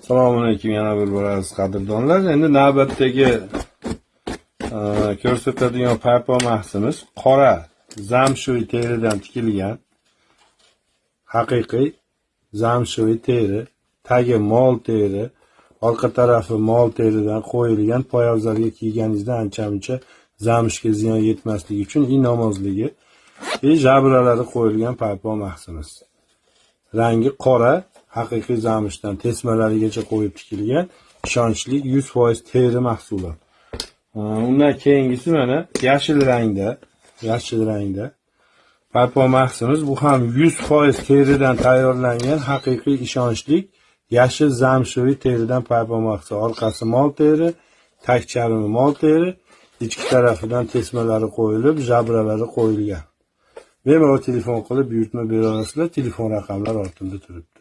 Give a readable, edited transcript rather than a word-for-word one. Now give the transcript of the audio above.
Assalomu alaykum, yana bir bor aziz qadrdonlar. Endi navbatdagi ko'rsatadigan paypoq mahsimiz qora zamshoviy teridan tikilgan haqiqiy zamshoviy teri, tagi mol teri, orqa tarafi mol teridan qo'yilgan, poyabzalga kiyganingizda ancha-muncha zamshga ziyon yetmasligi uchun nomozligi jabralari qo'yilgan paypoq mahsimiz. Rangi qora, haqiqiy zamshdan tesmalarigacha qo'yib tikilgan, ishonchli 100% teri mahsulot. Undan keyingisi mana yashil rangda paypoq mahsimiz. Bu ham 100% teridan tayyorlangan, haqiqiy ishonchli yashil zamshoviy teridan paypoq mahsi. Orqasi mol teri, tag charmi mol teri, ichki tarafidan tesmalari qo'yilib, jabralari qo'yilgan. Bemalol telefon qilib buyurtma bera olasizlar. Telefon raqamlar ortimda turibdi.